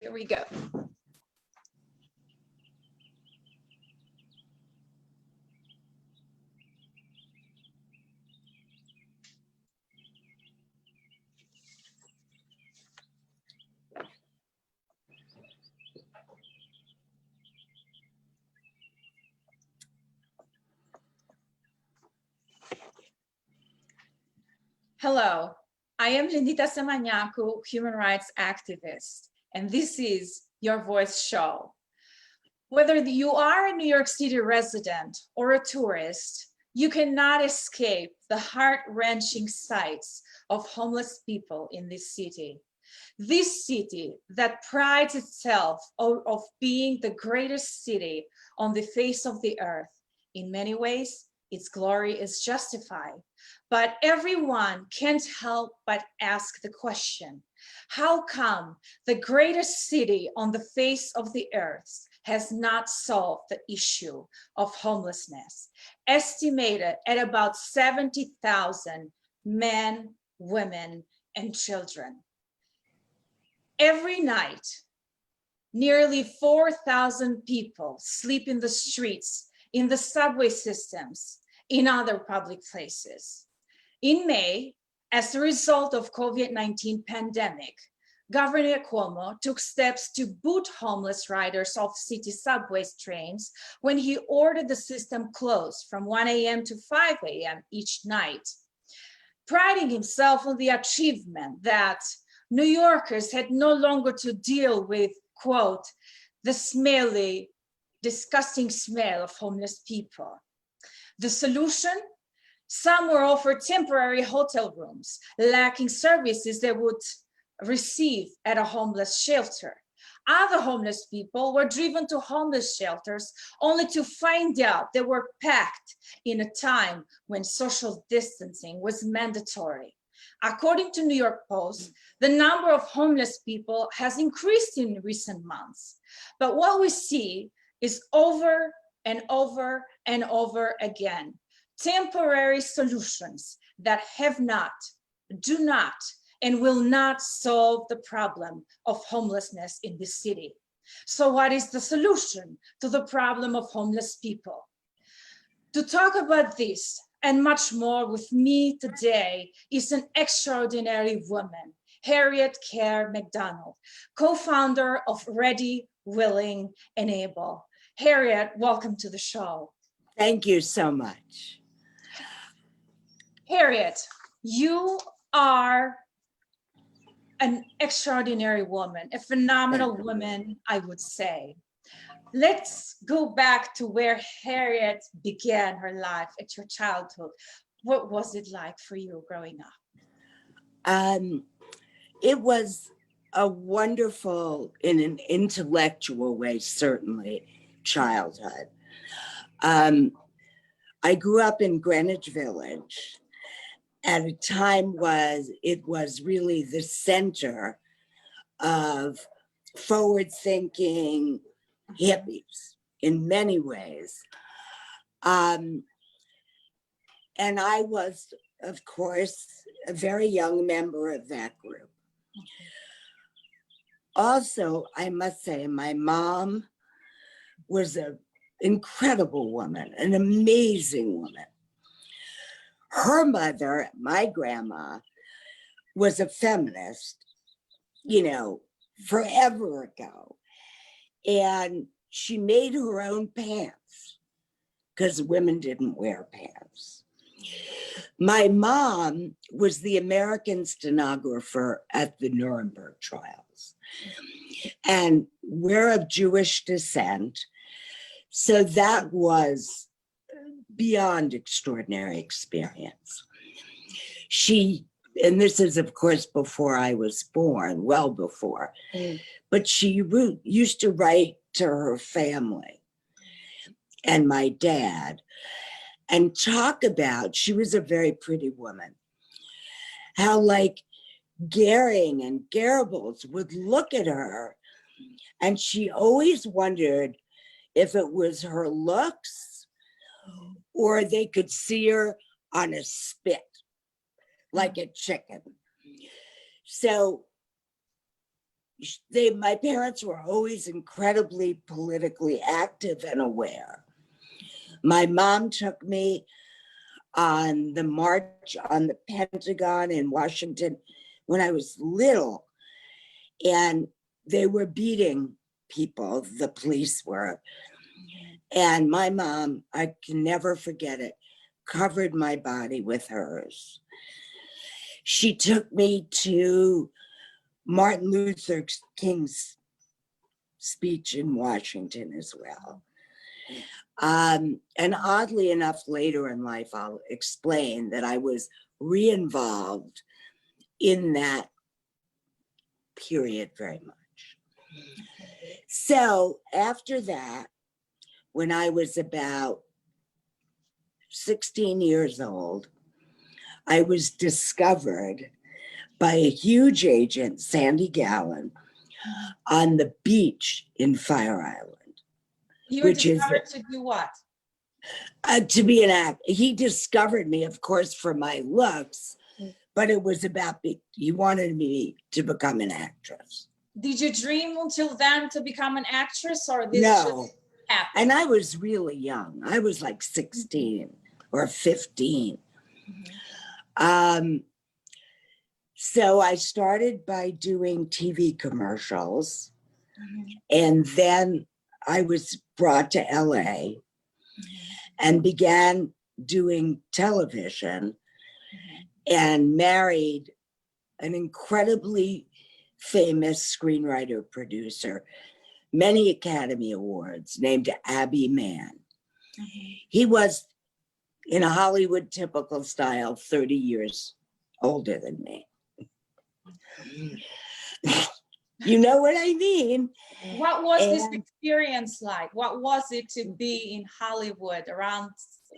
Here we go. Hello, I am Lindita Semanjaku, human rights activist, and this is Your Voice Show. Whether you are a New York City resident or a tourist, you cannot escape the heart-wrenching sights of homeless people in this city. This city that prides itself of being the greatest city on the face of the earth. In many ways, its glory is justified. But everyone can't help but ask the question, how come the greatest city on the face of the earth has not solved the issue of homelessness, estimated at about 70,000 men, women, and children? Every night, nearly 4,000 people sleep in the streets, in the subway systems, in other public places. In May, as a result of COVID-19 pandemic, Governor Cuomo took steps to boot homeless riders off city subway trains when he ordered the system closed from 1 a.m. to 5 a.m. each night, priding himself on the achievement that New Yorkers had no longer to deal with, quote, the smelly, disgusting smell of homeless people. The solution? Some were offered temporary hotel rooms, lacking services they would receive at a homeless shelter. Other homeless people were driven to homeless shelters only to find out they were packed in a time when social distancing was mandatory. According to New York Post, the number of homeless people has increased in recent months. But what we see is over and over and over again, temporary solutions that have not, do not, and will not solve the problem of homelessness in this city. So what is the solution to the problem of homeless people? To talk about this and much more with me today is an extraordinary woman, HARRIET KARR MCDONALD, co-founder of Ready, Willing, and Able. HARRIET, welcome to the show. Thank you so much. HARRIET, you are an extraordinary woman, a phenomenal woman, I would say. Let's go back to where HARRIET began her life at your childhood. What was it like for you growing up? It was a wonderful, in an intellectual way, certainly, childhood. I grew up in Greenwich Village at a time it was really the center of forward-thinking hippies in many ways. And I was, of course, a very young member of that group. Also, I must say, my mom was an incredible woman, an amazing woman. Her mother, my grandma, was a feminist, you know, forever ago. And she made her own pants because women didn't wear pants. My mom was the American stenographer at the Nuremberg trials. And we're of Jewish descent. So that was beyond extraordinary experience. And this is, of course, before I was born, well before, but she used to write to her family and my dad and talk about, she was a very pretty woman, how like Goering and Goebbels would look at her and she always wondered if it was her looks or they could see her on a spit like a chicken. So my parents were always incredibly politically active and aware. My mom took me on the march on the Pentagon in Washington when I was little, and they were beating people, the police were. And my mom, I can never forget it, covered my body with hers. She took me to Martin Luther King's speech in Washington as well. And oddly enough, later in life, I'll explain that I was re-involved in that period very much. So after that, when I was about 16 years old, I was discovered by a huge agent, Sandy Gallen, on the beach in Fire Island. You were discovered to do what? To be an actor. He discovered me, of course, for my looks, but it was about he wanted me to become an actress. Did you dream until then to become an actress, or this No. just happened? And I was really young. I was like 16 or 15. So I started by doing TV commercials, and then I was brought to LA and began doing television and married an incredibly famous screenwriter producer, many Academy Awards, named Abby Mann. He was, in a Hollywood typical style, 30 years older than me. You know what I mean? What was this experience like? What was it to be in Hollywood, around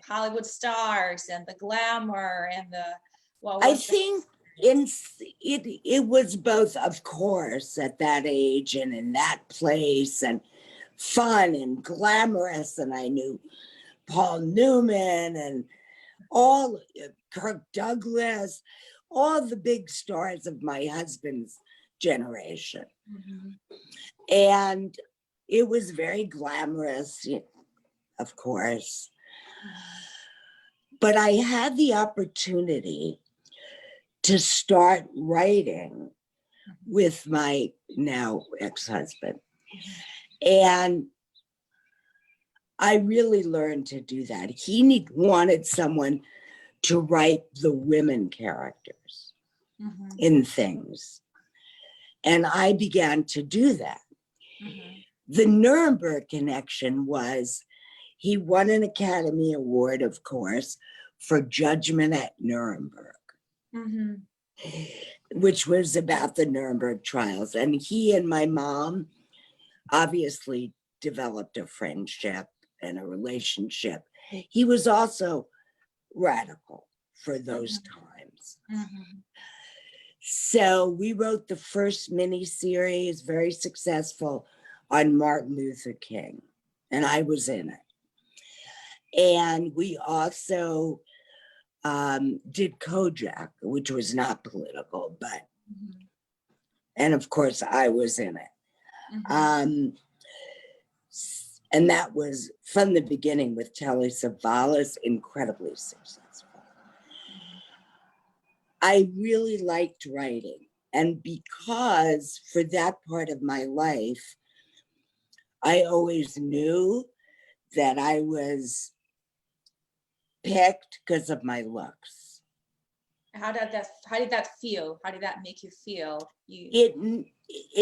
Hollywood stars and the glamour and the, I think it was both, of course, at that age and in that place, and fun and glamorous. And I knew Paul Newman and all, Kirk Douglas, all the big stars of my husband's generation. And it was very glamorous, of course. But I had the opportunity to start writing with my now ex-husband. And I really learned to do that. He wanted someone to write the women characters in things. And I began to do that. The Nuremberg connection was, he won an Academy Award, of course, for Judgment at Nuremberg, which was about the Nuremberg trials. And he and my mom obviously developed a friendship and a relationship. He was also radical for those times. So we wrote the first mini-series, very successful, on Martin Luther King, and I was in it. And we also did Kojak, which was not political, but, and of course I was in it. And that was, from the beginning with Telly Savalas, incredibly successful. I really liked writing. And because for that part of my life, I always knew that I was picked because of my looks. How did that feel? How did that make you feel? It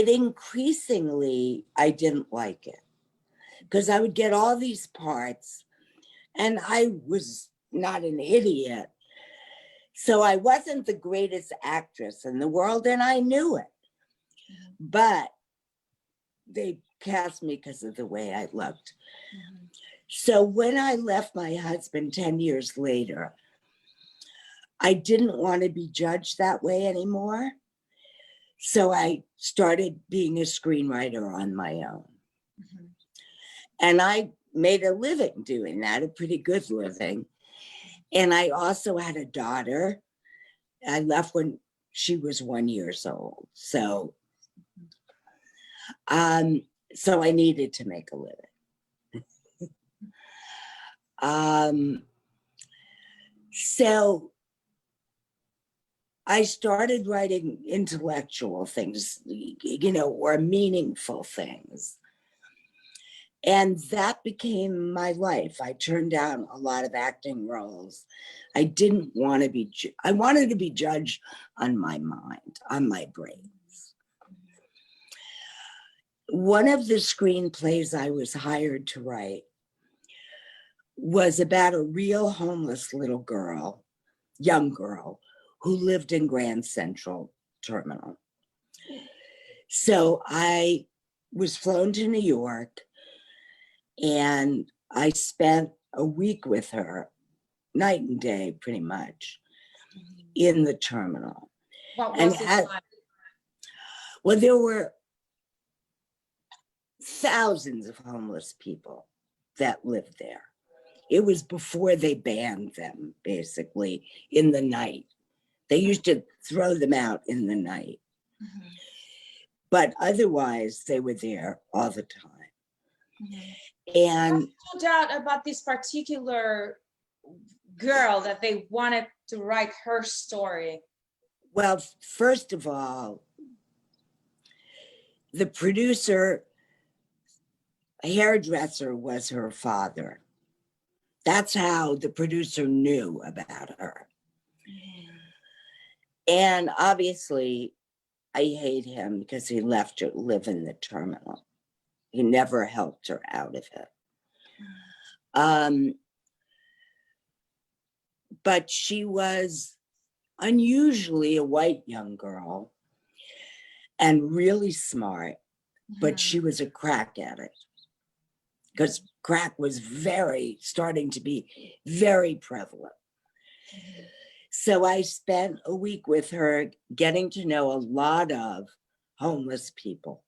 increasingly, I didn't like it, because I would get all these parts and I was not an idiot. So I wasn't the greatest actress in the world, and I knew it. But they cast me because of the way I looked. So when I left my husband 10 years later, I didn't want to be judged that way anymore. So I started being a screenwriter on my own. And I made a living doing that, a pretty good living. And I also had a daughter. I left when she was 1 year old. So So I needed to make a living. So I started writing intellectual things, you know, or meaningful things. And that became my life. I turned down a lot of acting roles. I didn't want to be, I wanted to be judged on my mind, on my brains. One of the screenplays I was hired to write was about a real homeless little girl, young girl, who lived in Grand Central Terminal. So I was flown to New York, and I spent a week with her, night and day, pretty much, in the terminal. What was it like? Well, there were thousands of homeless people that lived there. It was before they banned them, basically, in the night. They used to throw them out in the night. Mm-hmm. But otherwise, they were there all the time. Mm-hmm. And what stood out about this particular girl that they wanted to write her story? Well, first of all, the producer, hairdresser, was her father. That's how the producer knew about her. And obviously, I hate him because he left her to live in the terminal. He never helped her out of it. But she was unusually a white young girl and really smart, but she was a crack addict because crack was starting to be very prevalent. So I spent a week with her getting to know a lot of homeless people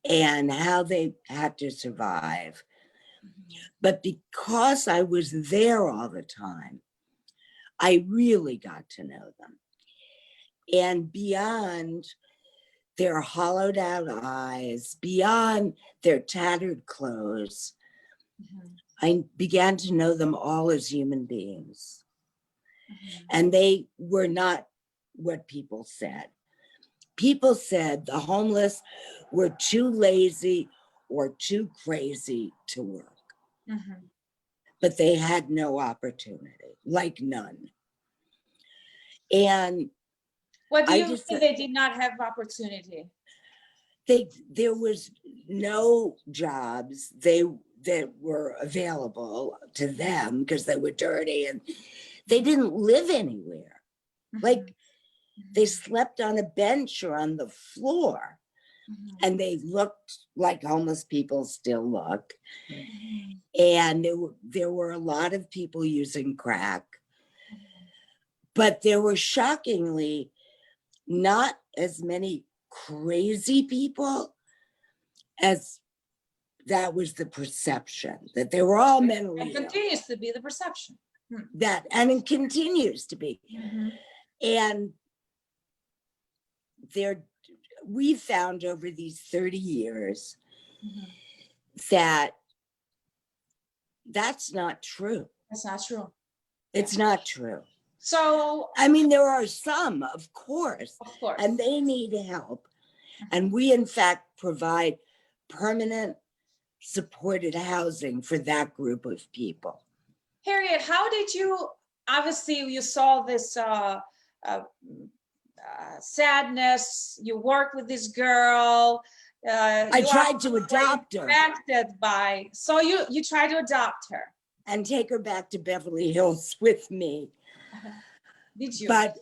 and how they had to survive. But because I was there all the time, I really got to know them. And beyond their hollowed out eyes, beyond their tattered clothes, I began to know them all as human beings. And they were not what people said. People said the homeless were too lazy or too crazy to work. But they had no opportunity, like none. And what do you think they did not have opportunity? There was no jobs that were available to them because they were dirty and they didn't live anywhere. Like they slept on a bench or on the floor. And they looked like homeless people still look. And there were a lot of people using crack. But there were shockingly not as many crazy people as that was the perception, that they were all mentally ill. It continues to be the perception. And it continues to be. And we found over these 30 years that that's not true. That's not true. It's not true. So, I mean, there are some, of course, and they need help. And we, in fact, provide permanent supported housing for that group of people. Harriet, how did you, obviously you saw this sadness, you worked with this girl. I tried to adopt her. So you tried to adopt her. And take her back to Beverly Hills with me. Did you? But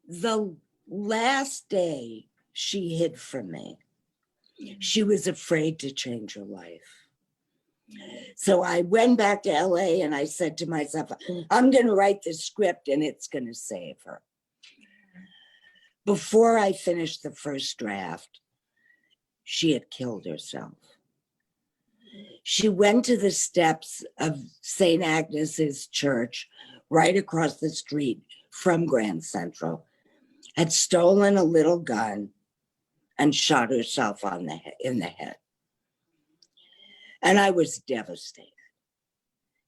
the last day she hid from me, she was afraid to change her life. So I went back to LA and I said to myself, I'm going to write this script and it's going to save her. Before I finished the first draft, she had killed herself. She went to the steps of St. Agnes's Church right across the street from Grand Central, had stolen a little gun and shot herself in the head. And I was devastated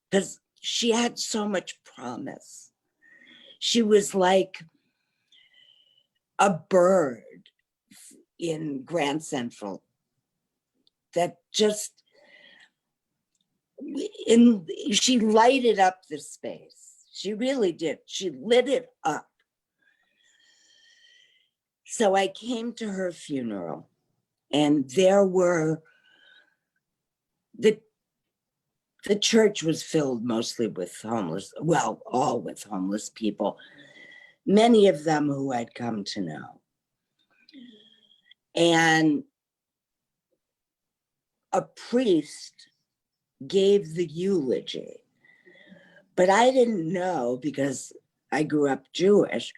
because she had so much promise. She was like a bird in Grand Central that just, she lighted up the space. She really did. She lit it up. So I came to her funeral, and there were, the church was filled mostly with homeless, well, all with homeless people, many of them who I'd come to know. And a priest gave the eulogy, but I didn't know, because I grew up Jewish,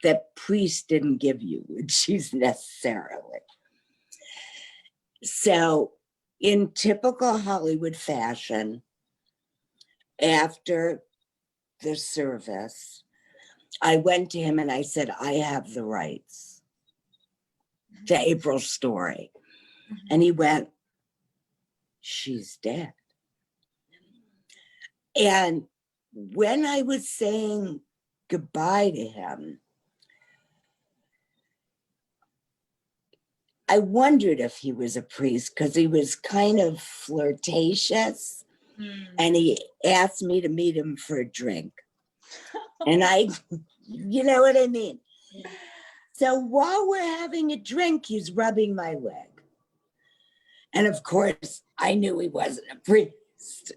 that priests didn't give eulogies necessarily. So in typical Hollywood fashion, after the service, I went to him and I said, I have the rights to April's story. And he went, she's dead. And when I was saying goodbye to him, I wondered if he was a priest, because he was kind of flirtatious. And he asked me to meet him for a drink. And I, you know what I mean? So while we're having a drink, he's rubbing my leg. And of course, I knew he wasn't a priest.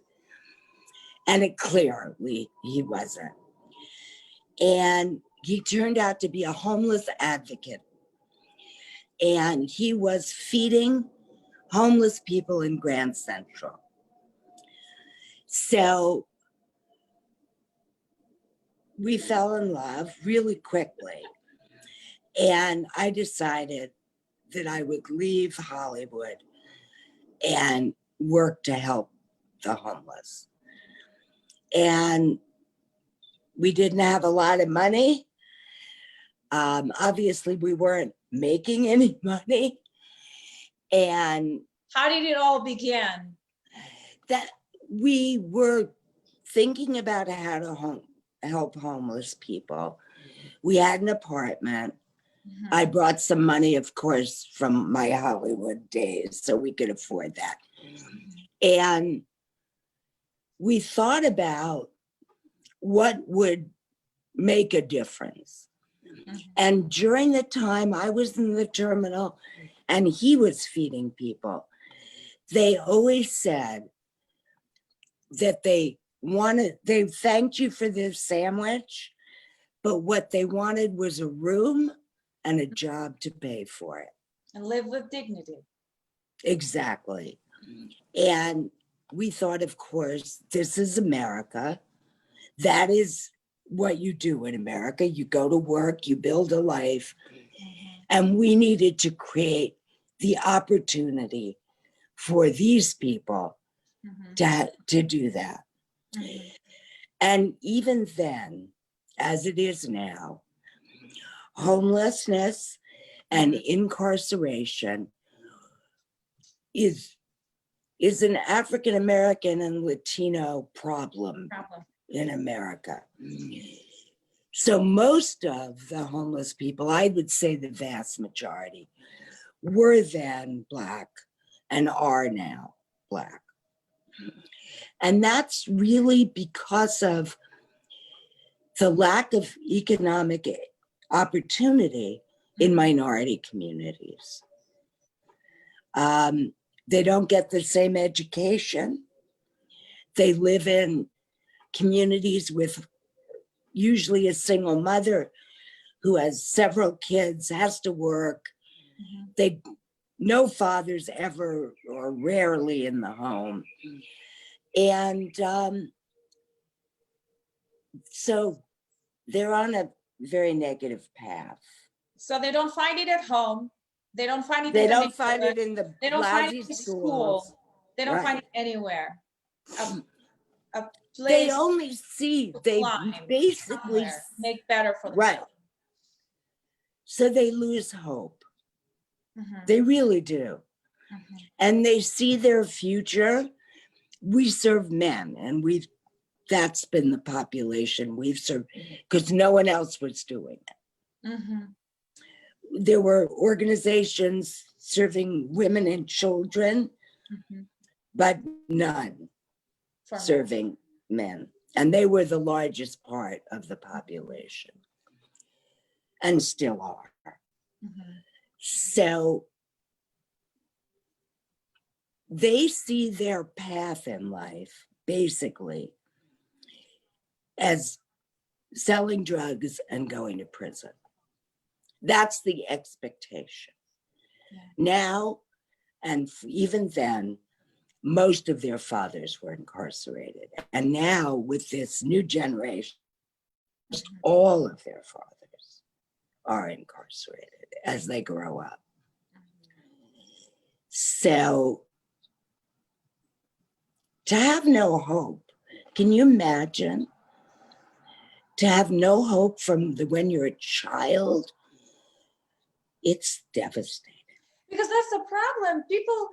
And it clearly he wasn't. And he turned out to be a homeless advocate. And he was feeding homeless people in Grand Central. So we fell in love really quickly. And I decided that I would leave Hollywood and work to help the homeless. And we didn't have a lot of money. Obviously, we weren't making any money. And how did it all begin? That we were thinking about how to help homeless people. We had an apartment. I brought some money, of course, from my Hollywood days, so we could afford that. And we thought about what would make a difference. And during the time I was in the terminal and he was feeding people, they always said that they thanked you for this sandwich, but what they wanted was a room and a job to pay for it. And live with dignity. Exactly. And we thought, of course, this is America. That is what you do in America. You go to work, you build a life. And we needed to create the opportunity for these people to do that. And even then, as it is now, homelessness and incarceration is an African-American and Latino problem in America. So most of the homeless people, I would say the vast majority, were then Black and are now Black. And that's really because of the lack of economic opportunity in minority communities. They don't get the same education. They live in communities with usually a single mother who has several kids, has to work. No fathers ever or rarely in the home. And so they're on a very negative path. So they don't find it at home. They don't find it. They don't find it in the They don't find it lousy in schools. school. They don't find it anywhere. A place They only see, they basically make better for themselves. right. So they lose hope. They really do. And they see their future. We serve men, and that's been the population we've served, because no one else was doing it. There were organizations serving women and children, but none serving men. And they were the largest part of the population, and still are. So they see their path in life basically as selling drugs and going to prison. That's the expectation. Now, and even then, most of their fathers were incarcerated. And now with this new generation, all of their fathers are incarcerated as they grow up. So to have no hope, can you imagine? To have no hope from when you're a child, it's devastating. Because that's the problem. People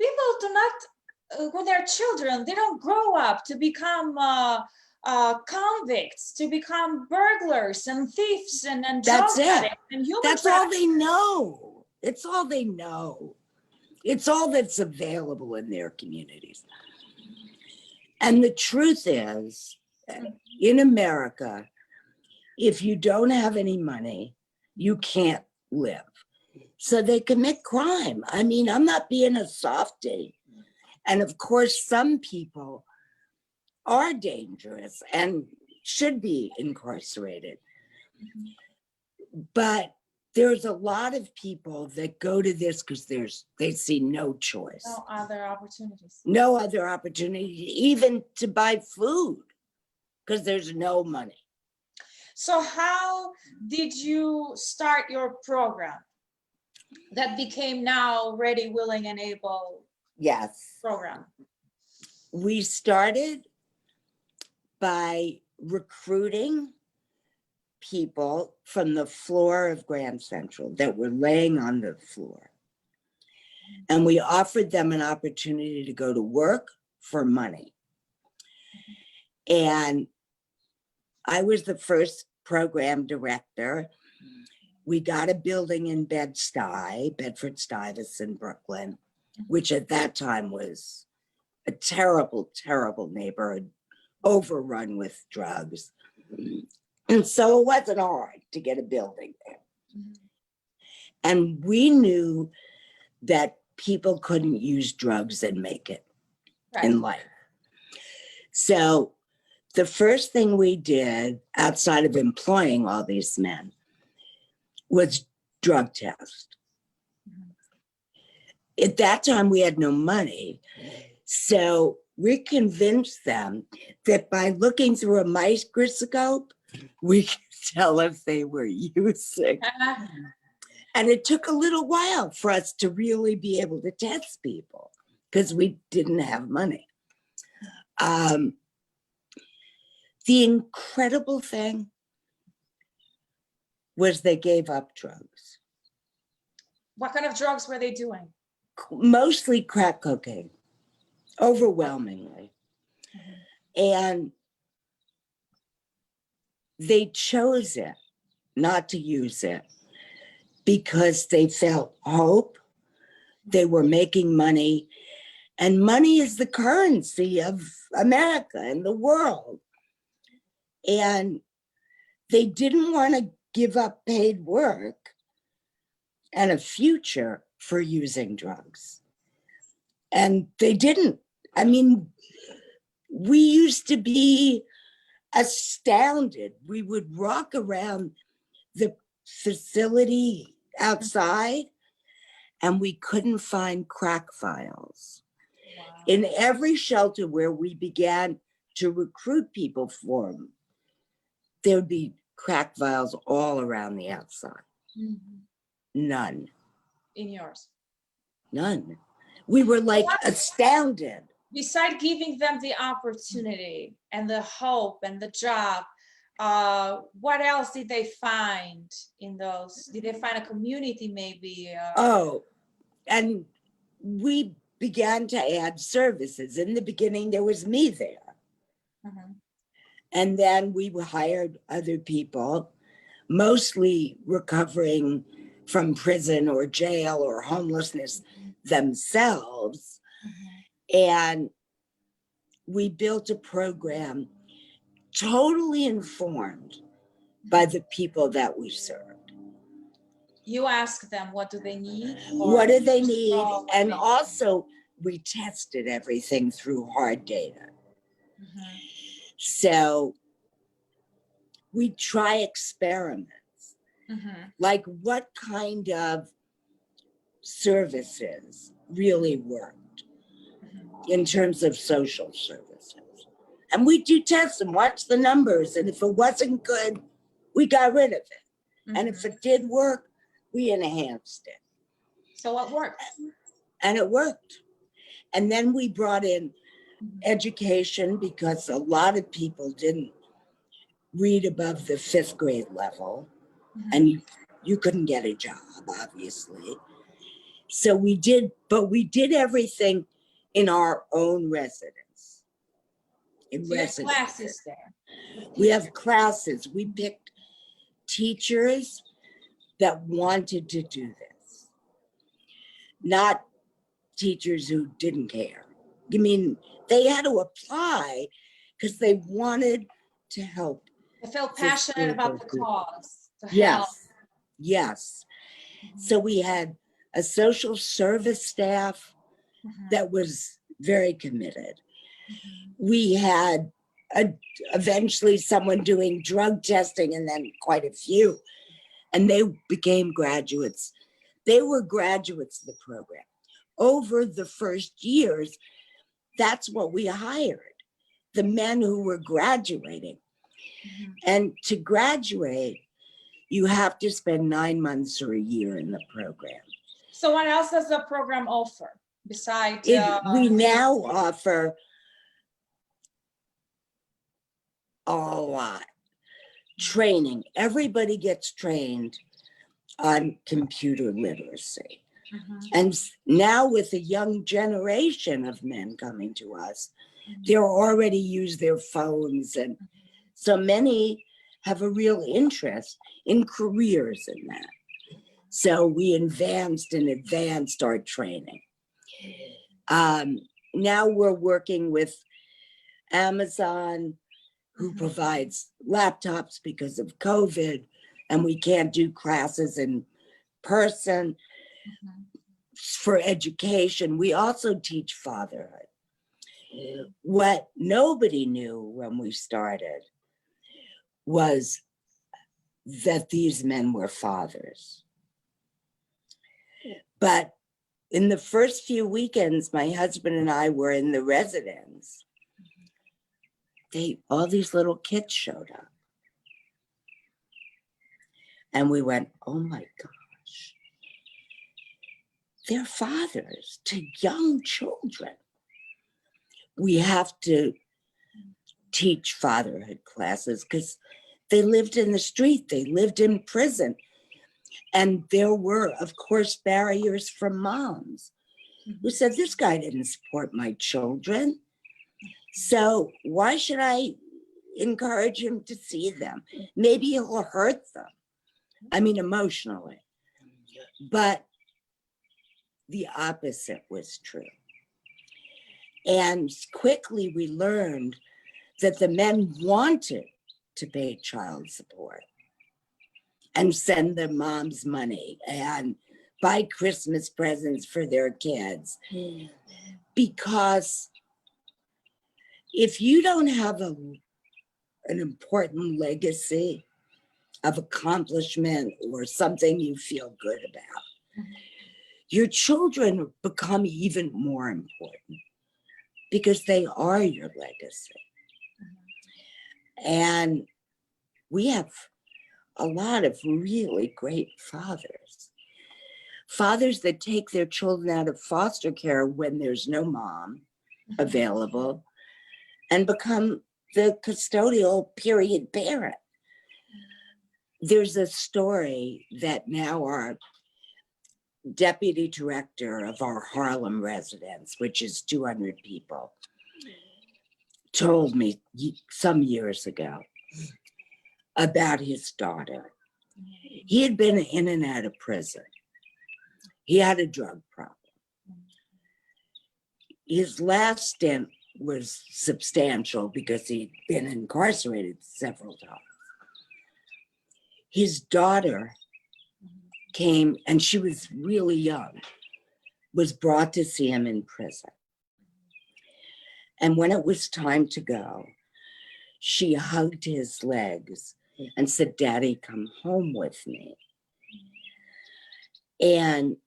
do not, when they're children, they don't grow up to become convicts, to become burglars and thieves and That's drug it. addicts and human That's all they know. It's all they know. It's all that's available in their communities. And the truth is, in America, if you don't have any money, you can't live. So they commit crime. I mean, I'm not being a softie. And of course, some people are dangerous and should be incarcerated. But there's a lot of people that go to this because they see no choice. No other opportunities. No other opportunity, even to buy food, because there's no money. So how did you start your program that became now Ready, Willing, and Able program? We started by recruiting people from the floor of Grand Central that were laying on the floor. And we offered them an opportunity to go to work for money. And I was the first program director. We got a building in Bedford-Stuyvesant, Brooklyn, which at that time was a terrible, terrible neighborhood, overrun with drugs. And so it wasn't hard to get a building there. And we knew that people couldn't use drugs and make it in life. So the first thing we did outside of employing all these men was drug test. At that time, we had no money. So we convinced them that by looking through a microscope, we could tell if they were using. And it took a little while for us to really be able to test people because we didn't have money. The incredible thing was they gave up drugs. What kind of drugs were they doing? Mostly crack cocaine, overwhelmingly. And they chose it, not to use it, because they felt hope. They were making money, and money is the currency of America and the world. And they didn't want to give up paid work and a future for using drugs. And they didn't. I mean, we used to be astounded. We would walk around the facility outside and we couldn't find crack files. Wow. In every shelter where we began to recruit people for them, there would be crack vials all around the outside. None. In yours? None. We were like astounded. Besides giving them the opportunity and the hope and the job, what else did they find in those? Did they find a community maybe? Oh, and we began to add services. In the beginning, there was me there. Mhm. And then we hired other people, mostly recovering from prison or jail or homelessness themselves. And we built a program totally informed by the people that we served. You ask them, what do they need? What do they need? Oh, what And they- also, we tested everything through hard data. Mhm. So we try experiments, Mhm. like what kind of services really worked in terms of social services. And we do test and watch the numbers. And if it wasn't good, we got rid of it. And if it did work, we enhanced it. So what worked? And it worked. And then we brought in education because a lot of people didn't read above the 5th grade level. And you couldn't get a job, obviously. So we did, but we did everything in our own residence. In So you have residence. classes there. We have classes. We picked teachers that wanted to do this, not teachers who didn't care. I mean, they had to apply because they wanted to help. They felt passionate about the cause. To help. Yes, yes. So we had a social service staff that was very committed. We had eventually someone doing drug testing, and then quite a few, and they became graduates. They were graduates of the program. Over the first years, that's what we hired, the men who were graduating. And to graduate, you have to spend 9 months or a year in the program. So what else does the program offer besides? We now offer a lot. Training. Everybody gets trained on computer literacy. And now with a young generation of men coming to us, they're already use their phones. And so many have a real interest in careers in that. So we advanced our training. Now we're working with Amazon, who provides laptops because of COVID, and we can't do classes in person. For education, we also teach fatherhood. What nobody knew when we started was that these men were fathers. But in the first few weekends, my husband and I were in the residence. All these little kids showed up. And we went, oh my gosh, they're fathers to young children. We have to teach fatherhood classes because they lived in the street, they lived in prison. And there were, of course, barriers from moms who said, this guy didn't support my children. So why should I encourage him to see them? Maybe he'll hurt them. I mean, emotionally. But the opposite was true. And quickly we learned that the men wanted to pay child support and send their moms money and buy Christmas presents for their kids. Because if you don't have an important legacy of accomplishment or something you feel good about, your children become even more important because they are your legacy. And we have a lot of really great fathers. Fathers that take their children out of foster care when there's no mom available and become the custodial period parent. there's a story that now our deputy director of our Harlem residence, which is 200 people, told me some years ago about his daughter. He had been in and out of prison. He had a drug problem. His last stint was substantial because he'd been incarcerated several times. His daughter came, and she was really young, was brought to see him in prison. And when it was time to go, she hugged his legs and said, "Daddy, come home with me." And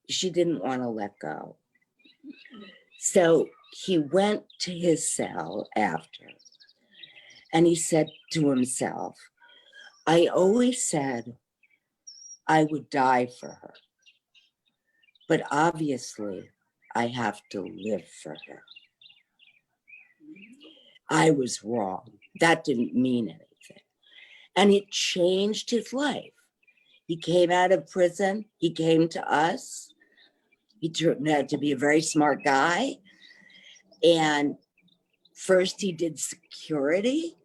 she didn't want to let go. So he went to his cell after, and he said to himself, "I always said I would die for her, but obviously I have to live for her. I was wrong. That didn't mean anything." And it changed his life. He came out of prison. He came to us. He turned out to be a very smart guy. And first he did security,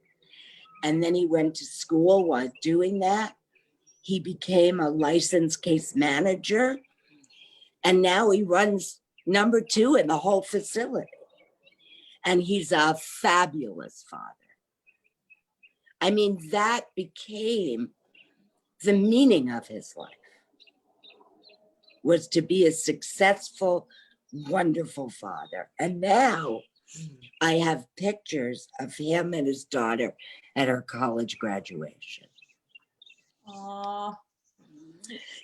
and then he went to school while doing that. He became a licensed case manager, and now he runs number 2 in the whole facility. And he's a fabulous father. I mean, that became the meaning of his life, was to be a successful, wonderful father. And now I have pictures of him and his daughter at her college graduation. Aww.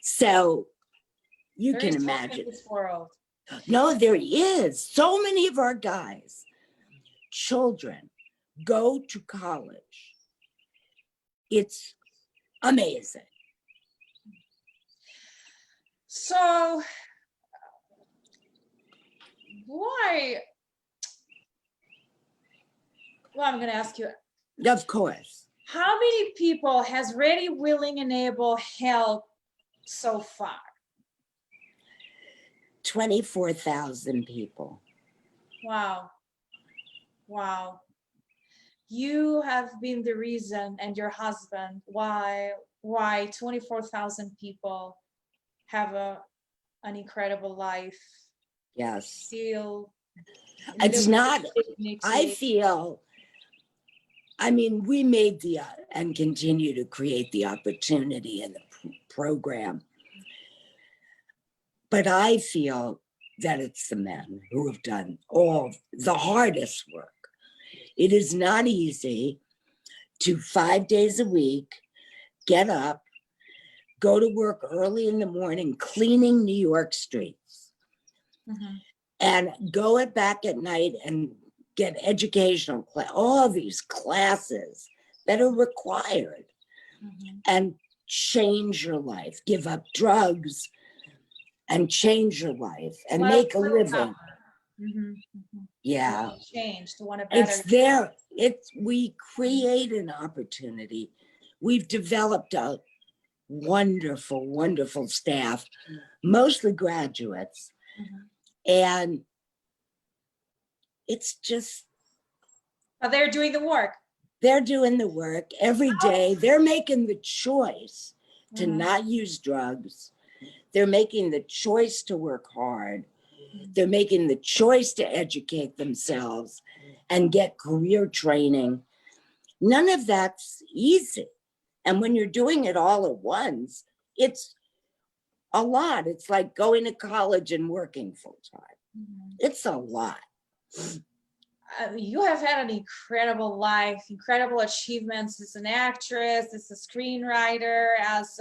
So you There can is hope imagine. in this world. No, there is. So many of our guys, children, go to college. It's amazing. So why? Well, I'm going to ask you, Of course. how many people has Ready, Willing, and Able helped so far? 24,000 people. Wow. Wow. You have been the reason, and your husband, why 24,000 people have an incredible life. Yes. Still, It's not, dignity. I feel, I mean, we made the, and continue to create the opportunity in the program. But I feel that it's the men who have done all the hardest work. It is not easy to 5 days a week, get up, go to work early in the morning, cleaning New York streets, and go back at night and get educational, all these classes that are required, and change your life, give up drugs and change your life and make a living. Yeah. Change to want a better. It's there. We create an opportunity. We've developed a wonderful, wonderful staff, mostly graduates. And it's just. But they're doing the work. They're doing the work every day. They're making the choice to not use drugs. They're making the choice to work hard. They're making the choice to educate themselves and get career training. None of that's easy. And when you're doing it all at once, it's a lot. It's like going to college and working full time. It's a lot. You have had an incredible life, incredible achievements as an actress, as a screenwriter, as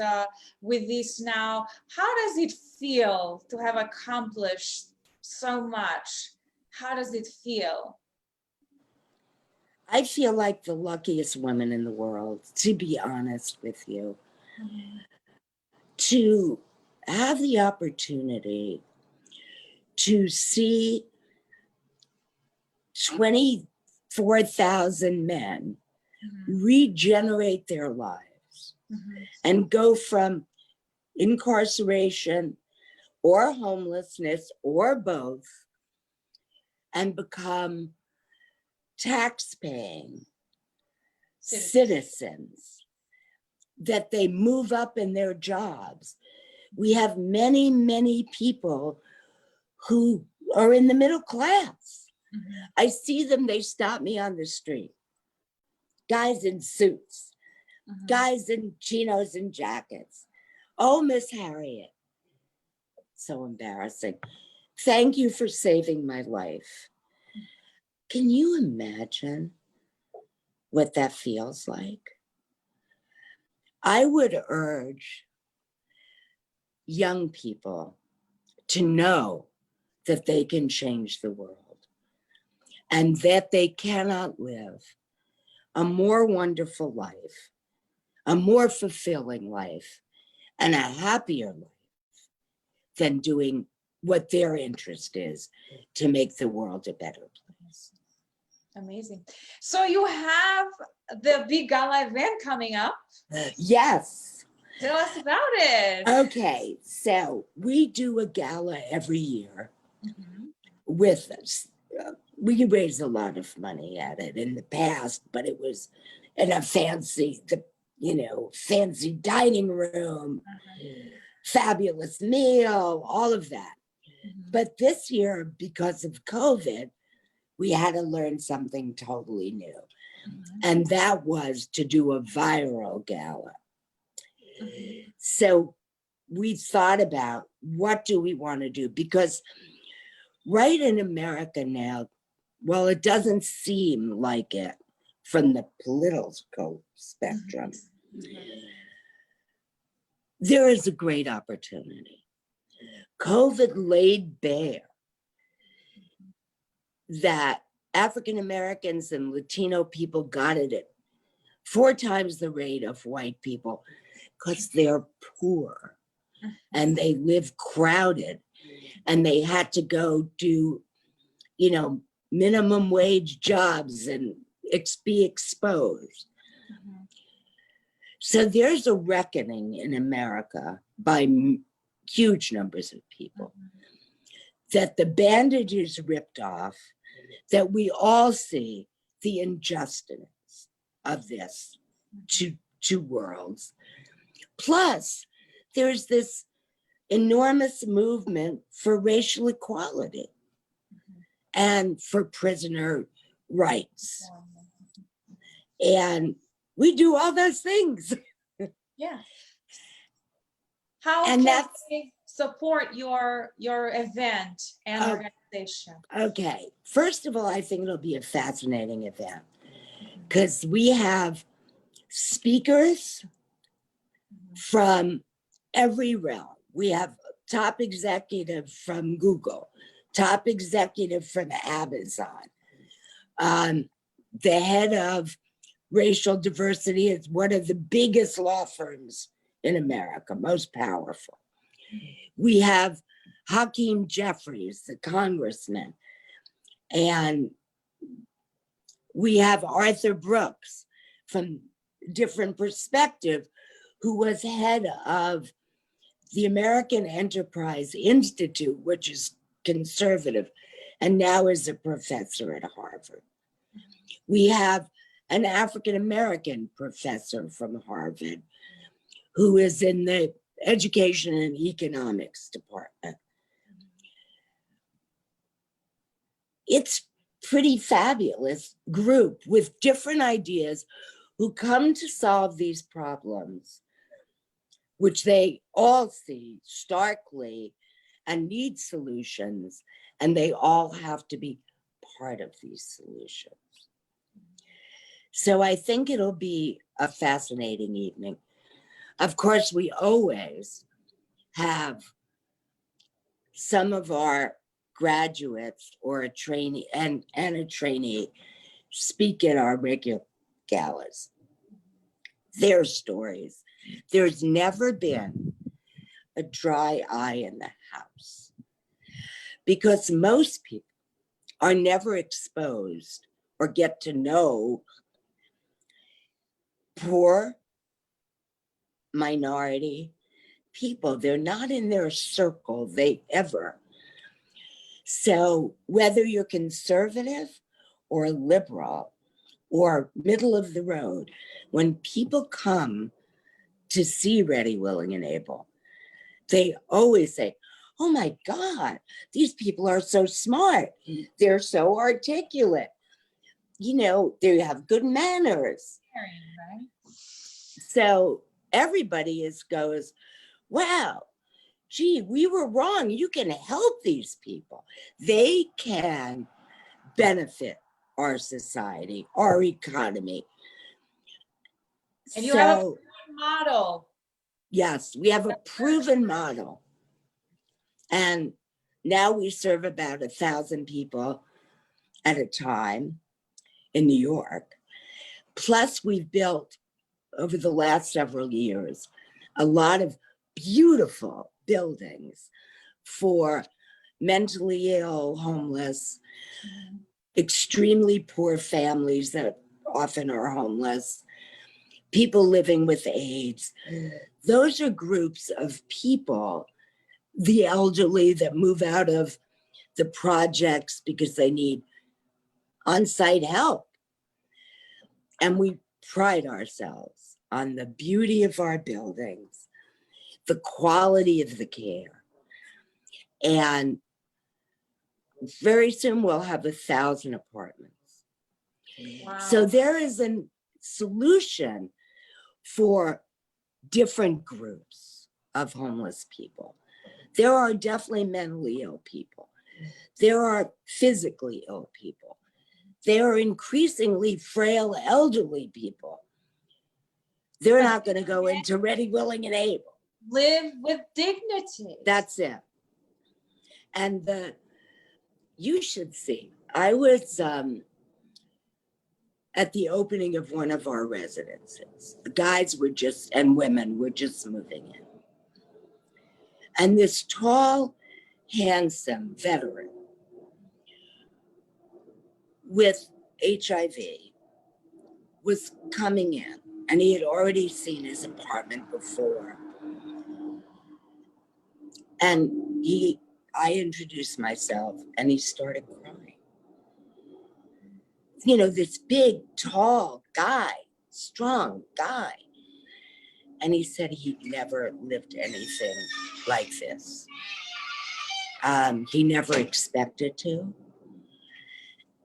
with this now. How does it feel to have accomplished so much? How does it feel? I feel like the luckiest woman in the world, to be honest with you, to have the opportunity to see 24,000 men regenerate their lives and go from incarceration or homelessness or both and become tax-paying citizens, that they move up in their jobs. We have many, many people who are in the middle class. I see them, they stop me on the street. Guys in suits, guys in chinos and jackets. Oh, Miss Harriet. So embarrassing. Thank you for saving my life. Can you imagine what that feels like? I would urge young people to know that they can change the world and that they cannot live a more wonderful life, a more fulfilling life, and a happier life than doing what their interest is to make the world a better place. Amazing. So you have the big gala event coming up. Yes. Tell us about it. Okay, so we do a gala every year with us. We raise a lot of money at it in the past, but it was in a fancy, fancy dining room, fabulous meal, all of that. But this year, because of COVID, we had to learn something totally new. And that was to do a viral gala. So we thought about, what do we want to do? Because right in America now, well, it doesn't seem like it from the political spectrum. There is a great opportunity. COVID laid bare that African Americans and Latino people got it at 4 times the rate of white people because they're poor and they live crowded and they had to go do, minimum wage jobs and be exposed. So there's a reckoning in America by huge numbers of people that the bandage is ripped off, that we all see the injustice of this two worlds. Plus, there's this enormous movement for racial equality and for prisoner rights. And we do all those things. Yeah. How And can we support your event and organization? Okay. First of all, I think it'll be a fascinating event because we have speakers from every realm. We have top executive from Google, top executive from Amazon. The head of racial diversity is one of the biggest law firms in America, most powerful. We have Hakeem Jeffries, the congressman, and we have Arthur Brooks from different perspective, who was head of the American Enterprise Institute, which is conservative, and now is a professor at Harvard. We have an African-American professor from Harvard who is in the Education and Economics department. It's pretty fabulous group with different ideas who come to solve these problems, which they all see starkly and need solutions, and they all have to be part of these solutions. So I think it'll be a fascinating evening. Of course, we always have some of our graduates or a trainee and a trainee speak at our regular galas. Their stories. There's never been a dry eye in the house because most people are never exposed or get to know poor minority people. They're not in their circle, they ever. So whether you're conservative or liberal or middle of the road, when people come to see Ready, Willing, and Able, they always say, oh my God, these people are so smart. They're so articulate. You know, they have good manners. Right? So everybody goes, wow, gee, we were wrong. You can help these people. They can benefit our society, our economy. And you have a model. Yes, we have a proven model. And now we serve about 1,000 people at a time in New York. Plus, we've built over the last several years a lot of beautiful buildings for mentally ill, homeless, extremely poor families that often are homeless, people living with AIDS. Those are groups of people, the elderly that move out of the projects because they need on-site help. And we pride ourselves on the beauty of our buildings, the quality of the care. And very soon we'll have 1,000 apartments. Wow. So there is a solution for different groups of homeless people. There are definitely mentally ill people. There are physically ill people. There are increasingly frail elderly people. They're not going to go into Ready, Willing, and Able. Live with dignity. That's it. And you should see, I was at the opening of one of our residences. The guys were just, and women were just moving in. And this tall, handsome veteran with HIV was coming in, and he had already seen his apartment before. And I introduced myself, and he started crying. You know, this big, tall guy, strong guy. And he said he'd never lived anything like this. He never expected to.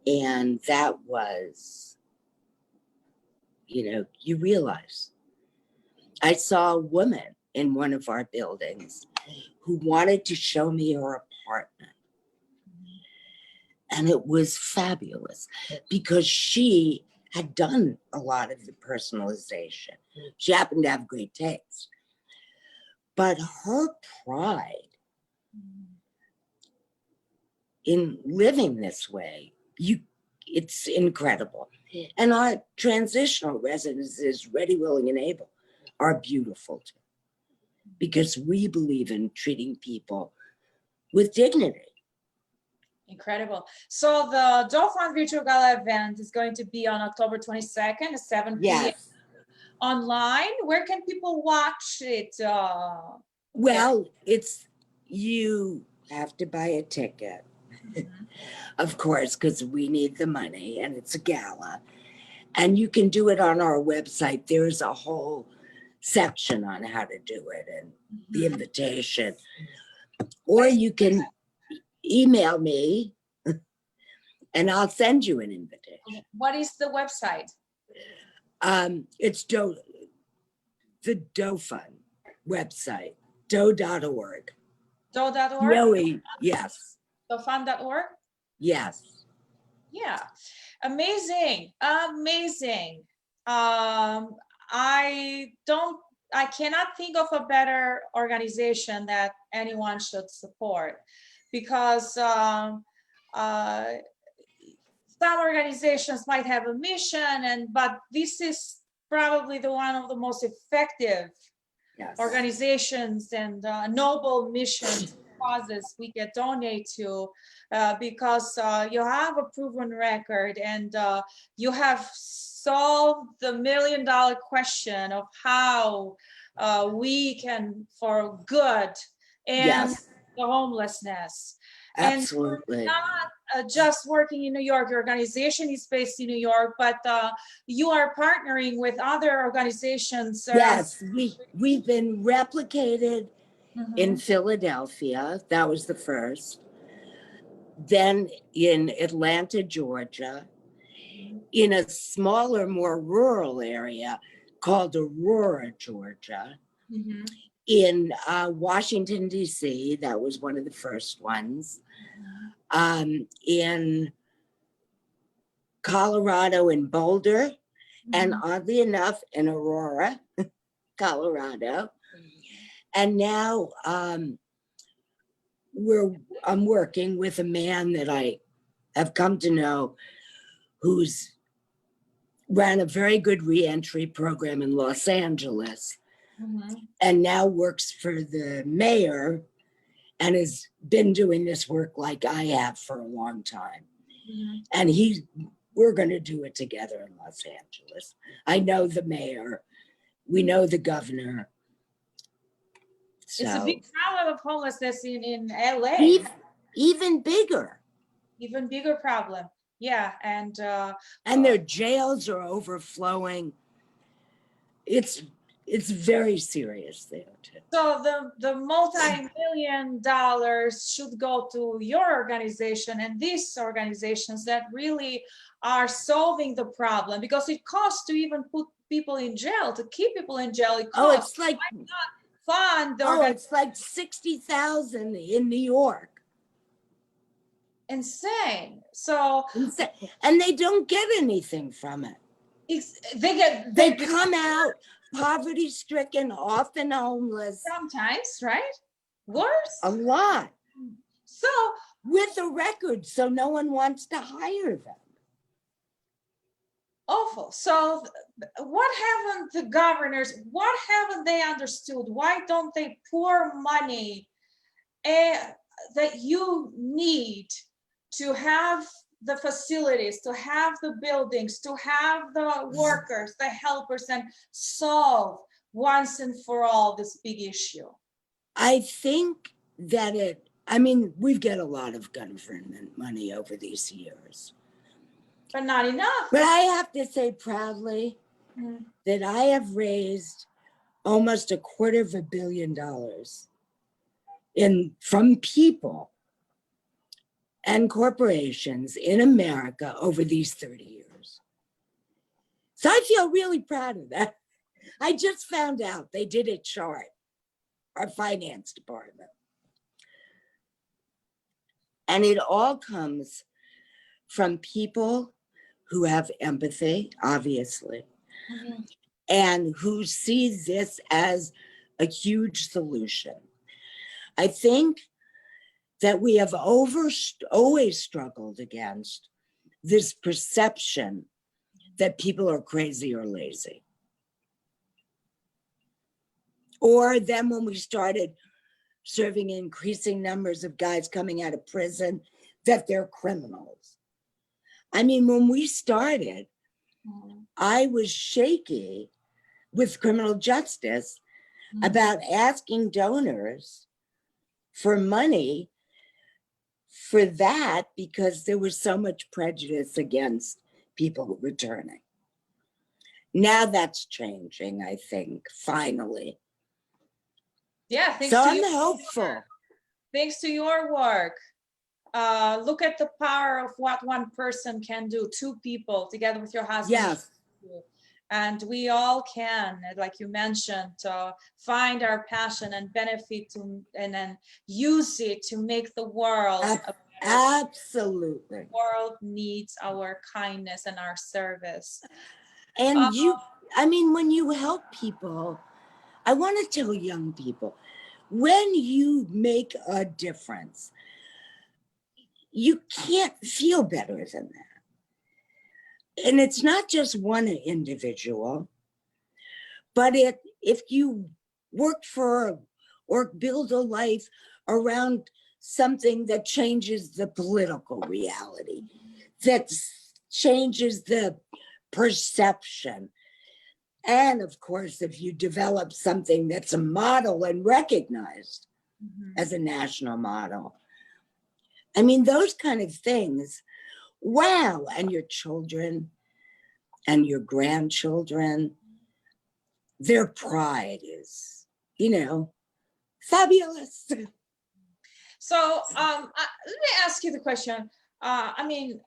And that was, you know, you realize. I saw a woman in one of our buildings who wanted to show me her apartment. And it was fabulous because she had done a lot of the personalization. She happened to have great taste. But her pride in living this way, it's incredible. And our transitional residences, Ready, Willing, and Able, are beautiful too, because we believe in treating people with dignity. Incredible. So the Doe Fund Virtual Gala event is going to be on October 22nd at 7 p.m. Yes. Online. Where can people watch it? Well, you have to buy a ticket, of course, because we need the money, and it's a gala. And you can do it on our website. There's a whole section on how to do it and the invitation. Or you can email me and I'll send you an invitation. What is the website? It's the Doe Fund website, doe.org. Doe.org? Really, yes. Doefund.org? Yes. Yeah, amazing, amazing. I cannot think of a better organization that anyone should support, because some organizations might have a mission, but this is probably one of the most effective organizations and noble missions to causes we can donate to, because you have a proven record, and you have solved the million-dollar question of how we can for good and Yes, the homelessness. And you're absolutely. not just working in New York. Your organization is based in New York, but you are partnering with other organizations around. Yes, we've been replicated in Mhm. Philadelphia. That was the first. Then in Atlanta, Georgia, in a smaller, more rural area called Aurora, Georgia. Mhm. In Washington, D.C., that was one of the first ones. In Colorado, in Boulder, and oddly enough, in Aurora, Colorado. And now I'm working with a man that I have come to know who's ran a very good reentry program in Los Angeles and now works for the mayor and has been doing this work like I have for a long time. And we're going to do it together in Los Angeles. I know the mayor, we know the governor. So It's a big problem of homelessness in LA. Even bigger. Even bigger problem. Yeah, and their jails are overflowing. It's very serious there too. so the multi-million dollars should go to your organization and these organizations that really are solving the problem, because it costs to even put people in jail, to keep people in jail. It costs. It's like fund the it's like 60,000 in New York. Insane. So and they don't get anything from it. They come out poverty stricken, often homeless. Sometimes, right? Worse. A lot. So with a record, so no one wants to hire them. Awful. So what haven't the governors, what haven't they understood? Why don't they pour money that you need to have the facilities, to have the buildings, to have the workers, the helpers, and solve once and for all this big issue? I think that we've got a lot of government money over these years. But not enough. But I have to say proudly that I have raised almost $250 million from people and corporations in America over these 30 years. So I feel really proud of that. I just found out they did a chart, our finance department. And it all comes from people who have empathy, obviously, and who sees this as a huge solution. I think that we have always struggled against this perception that people are crazy or lazy. Or then when we started serving increasing numbers of guys coming out of prison, that they're criminals. When we started, I was shaky with criminal justice about asking donors for money for that, because there was so much prejudice against people returning. Now that's changing, I think, finally. Yeah, so I'm hopeful. Thanks to your work. Look at the power of what one person can do, two people together with your husband. Yes. And we all can, like you mentioned, find our passion and benefit and then use it to make the world a better. Absolutely. The world needs our kindness and our service. And when you help people, I want to tell young people, when you make a difference, you can't feel better than that. And it's not just one individual, but if you work for or build a life around something that changes the political reality, that changes the perception. And of course, if you develop something that's a model and recognized as a national model, I mean, those kind of things, wow. And your children and your grandchildren, their pride is, you know, fabulous. So let me ask you the question. I mean,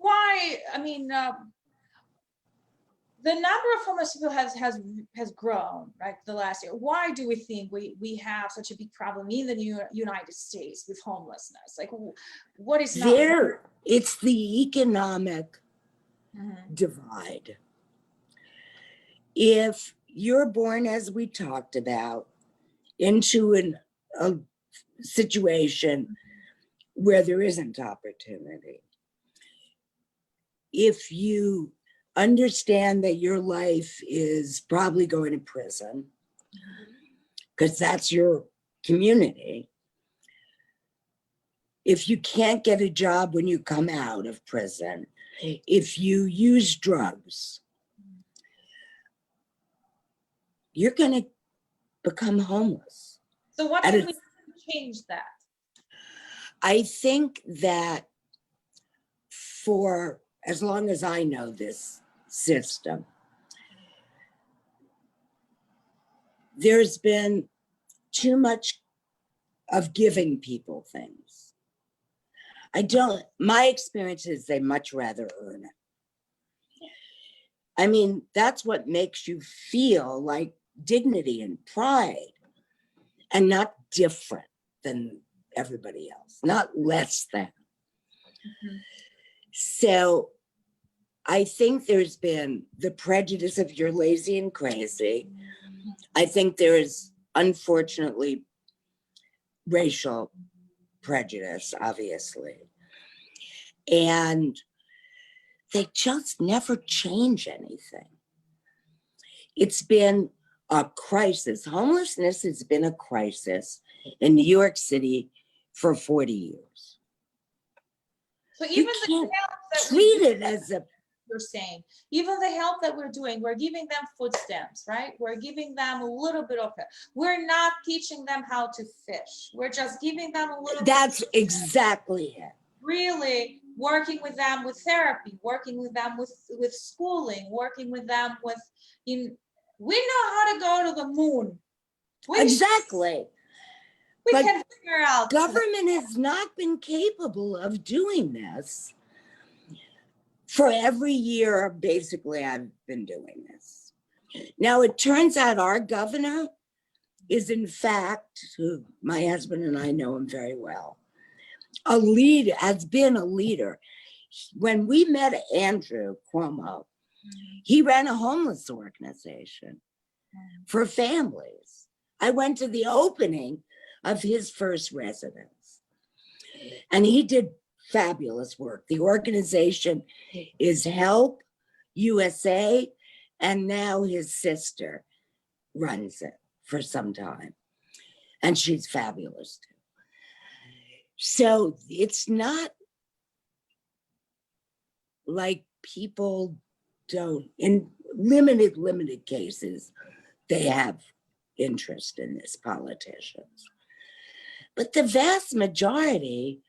why? I mean, the number of homeless people has grown, right, the last year. Why do we think we have such a big problem in the United States with homelessness? Like, what is not there? It's the economic divide. If you're born, as we talked about, into a situation where there isn't opportunity, if you understand that your life is probably going to prison, because that's your community, if you can't get a job when you come out of prison, if you use drugs, you're going to become homeless. So what can we do to change that? I think that for as long as I know this system, there's been too much of giving people things. My experience is they much rather earn it. I mean, that's what makes you feel like dignity and pride, and not different than everybody else, not less than. So I think there's been the prejudice of you're lazy and crazy. I think there is, unfortunately, racial prejudice, obviously. And they just never change anything. It's been a crisis. Homelessness has been a crisis in New York City for 40 years. So even you the can't help that treat it as a, you're saying, even the help that we're doing, we're giving them food stamps, right? We're giving them a little bit of it. We're not teaching them how to fish. We're just giving them a little that's exactly it. Really working with them with therapy, working with them with schooling, working with them with, we know how to go to the moon. Exactly. We But can figure out. government has not been capable of doing this. For every year, basically, I've been doing this. Now, it turns out our governor is, in fact, who my husband and I know him very well, a leader, has been a leader. When we met Andrew Cuomo, he ran a homeless organization for families. I went to the opening of his first residence, and he did fabulous work. The organization is Help USA, and now his sister runs it for some time, and she's fabulous too. So it's not like people don't, in limited cases, they have interest in this, politicians. But the vast majority,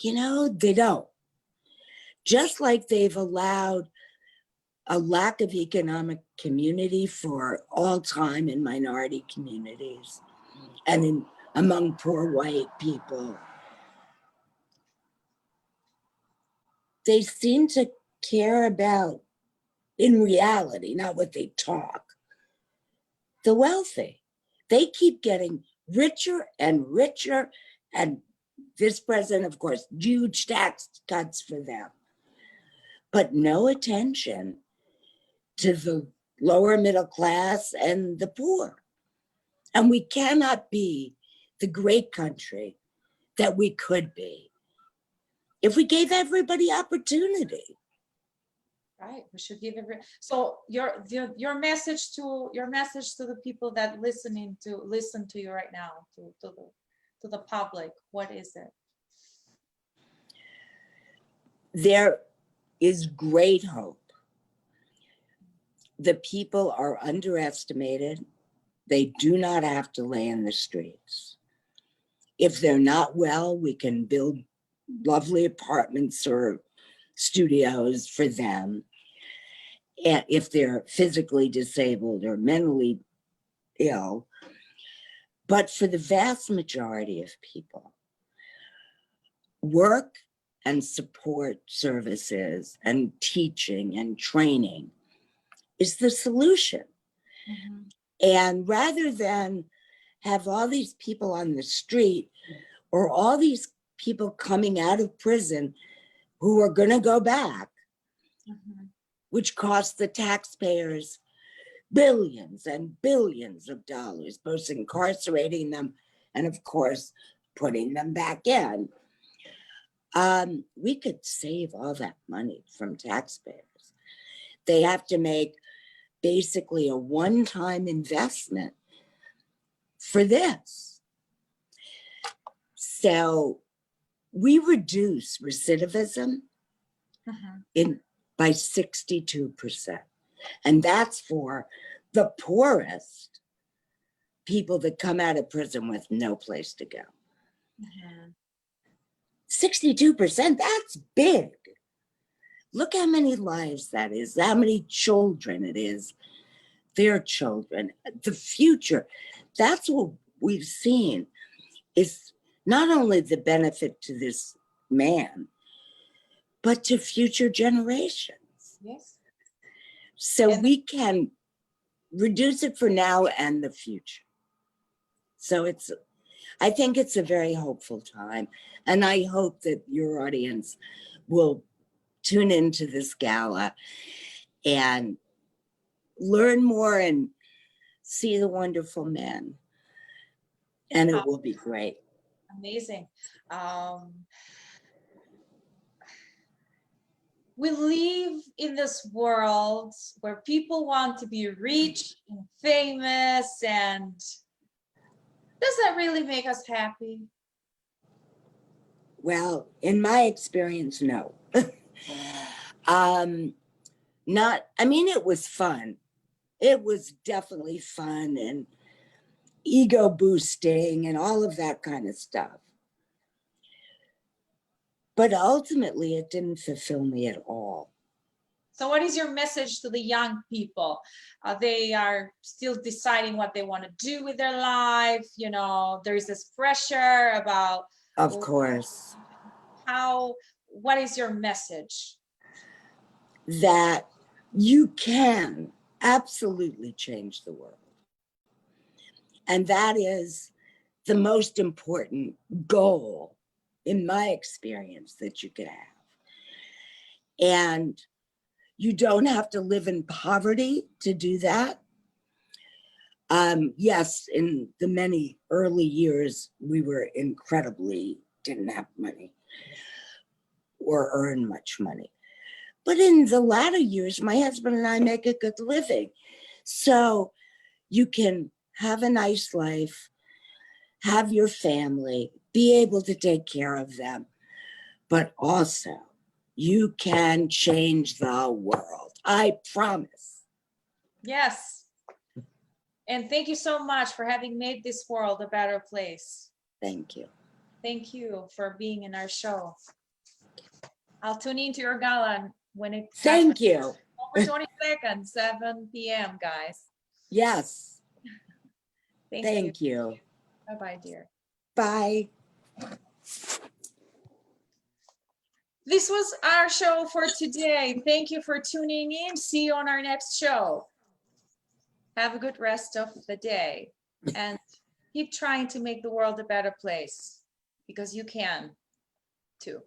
they don't. Just like they've allowed a lack of economic community for all time in minority communities and among poor white people, they seem to care about, in reality, not what they talk, the wealthy. They keep getting richer and richer, and this president, of course, huge tax cuts for them, but no attention to the lower middle class and the poor. And we cannot be the great country that we could be if we gave everybody opportunity. Right, we should give every. So your message to the people that listen to you right now, to to the public, what is it? There is great hope. The people are underestimated. They do not have to lay in the streets. If they're not well, we can build lovely apartments or studios for them. And if they're physically disabled or mentally ill. But for the vast majority of people, work and support services and teaching and training is the solution. Mm-hmm. And rather than have all these people on the street or all these people coming out of prison who are going to go back, Mm-hmm. which costs the taxpayers billions and billions of dollars, both incarcerating them and, of course, putting them back in. We could save all that money from taxpayers. They have to make basically a one-time investment for this. So we reduce recidivism by 62%. And that's for the poorest people that come out of prison with no place to go. 62%, that's big. Look how many lives that is, how many children it is, their children, the future. That's what we've seen is not only the benefit to this man, but to future generations. Yes. So we can reduce it for now and the future. So I think it's a very hopeful time. And I hope that your audience will tune into this gala and learn more and see the wonderful men. And it will be great. Amazing. We live in this world where people want to be rich and famous, and does that really make us happy? Well, in my experience, no. I mean, it was fun. It was definitely fun and ego boosting and all of that kind of stuff. But ultimately, it didn't fulfill me at all. So what is your message to the young people? They are still deciding what they want to do with their life. You know, there's this pressure about. Of course. What is your message? That you can absolutely change the world. And that is the most important goal, in my experience, that you could have. And you don't have to live in poverty to do that. Yes, in the many early years, we were didn't have money or earn much money. But in the latter years, my husband and I make a good living. So you can have a nice life, have your family, be able to take care of them, but also you can change the world. I promise. Yes. And thank you so much for having made this world a better place. Thank you. Thank you for being in our show. I'll tune into your gala when it. Thank you. October 22nd, 7 p.m., guys. Yes. Thank you. You. Bye-bye, dear. Bye. This was our show for today. Thank you for tuning in. See you on our next show. Have a good rest of the day and keep trying to make the world a better place, because you can too.